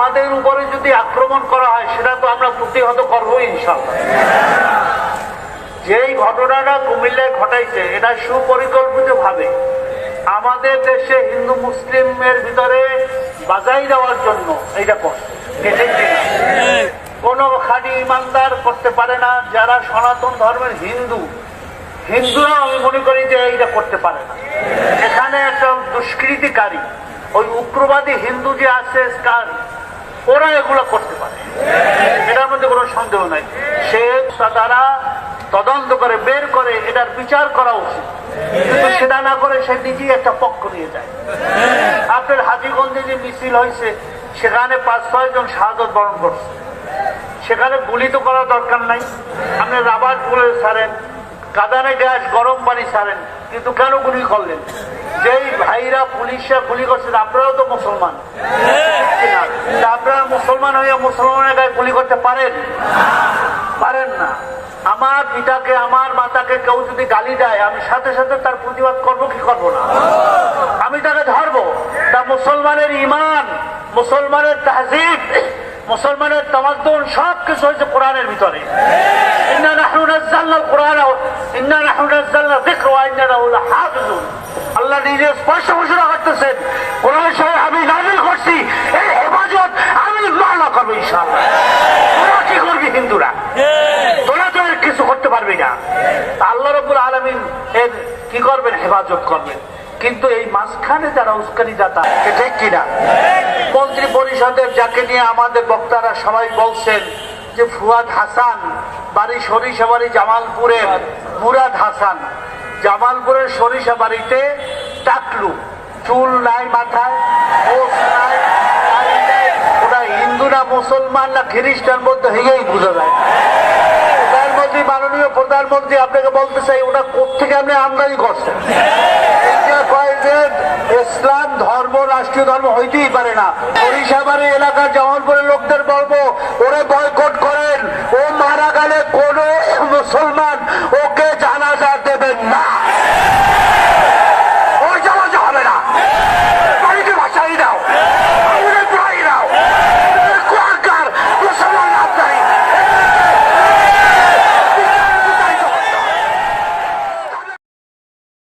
আমাদের উপরে যদি আক্রমণ করা হয় সেটা তো আমরা প্রতিহত করবো ইনশাআল্লাহ। যেই ঘটনাটা কুমিল্লায় ঘটাইছে এটা সুপরিকল্পিত ভাবে আমাদের দেশে হিন্দু মুসলিমের ভিতরে বাজাই দেওয়ার জন্য এইটা করছে। কোনো খাঁটি ইমানদার করতে পারে না, যারা সনাতন ধর্মের হিন্দুরা আমি মনে করি যে এইটা করতে পারে না। এখানে একটা দুষ্কৃতিকারী ওই উগ্রবাদী হিন্দু যে আছে ওরা এগুলো করতে পারে, এটার মধ্যে কোনো সন্দেহ নাই। সে তারা তদন্ত করে বের করে এটার বিচার করা উচিত, কিন্তু সেটা না করে সে নিজেই একটা পক্ষ নিয়ে যায়। আপনার হাজীগঞ্জে যে মিছিল হয়েছে সেখানে 5-6 জন শাহাদত বরণ করছে, সেখানে গুলি তো করার দরকার নাই, আপনি রাবার বুলেট ছাড়েন, কাঁদানে গ্যাস গরম পানি ছাড়েন, কিন্তু কেন গুলি করলেন? যেই ভাইরা পুলিশরা গুলি করছেন আপনারাও তো মুসলমান, আপনারা মুসলমান হইয়া মুসলমানের গায়ে গুলি করতে পারেন না। আমার পিতাকে আমার মাতাকে কেউ যদি গালি দেয় আমি সাথে সাথে তার প্রতিবাদ করবো কি করবো না? আমি তাকে ধরবো। তা মুসলমানের ইমান, মুসলমানের তাহজিব, মুসলমানের তামাদ্দুন সব কিছু হয়েছে কোরআনের ভিতরে। ইন্না নাহনু নাযালনাল কুরআন ইন্না নাহনু নাযালনা যিকর ওয়া ইন্না লাহু লাহাফিজুন। আল্লাহ নিজে স্পষ্ট ঘোষণা করতেছেন কোরআন শরীফ আমি নাযিল করছি, এই হেফাজত আমি আল্লাহ করব ইনশাআল্লাহ। তোরা কি করবি হিন্দুরা? তোরা তো আর কিছু করতে পারবি না। আল্লাহ রাব্বুল আলামিন এর কি করবেন? হেফাজত করবেন। কিন্তু এই মাঝখানে যারা উস্কানি দাতা, ঠিক কিনা? মন্ত্রী পরিষদের যাকে নিয়ে আমাদের বক্তারা সবাই বলছেন যে ফুয়াদ হাসান, বাড়ি সরিষা বাড়ি জামালপুরের মুরাদ হাসান, জামালপুরের সরিষা বাড়িতে টাকলু, চুল নাই মাথায়, ওস নাই, ওটা হিন্দু না মুসলমান না খ্রিস্টান বলতে হয়েই বোঝা যায়। প্রধানমন্ত্রী, মাননীয় প্রধানমন্ত্রী আপনাকে বলতে চাই ওটা কোথেকে আপনি আমদানি করছেন? ইসলাম ধর্ম রাষ্ট্রীয় ধর্ম হইতেই পারে না। সরিষাবাড়ি এলাকার জামালপুরের লোকদের বলবো ওরে বয়কট করেন, ও মারা গেলে কোন মুসলমান ওকে জানাজা দেবেন না।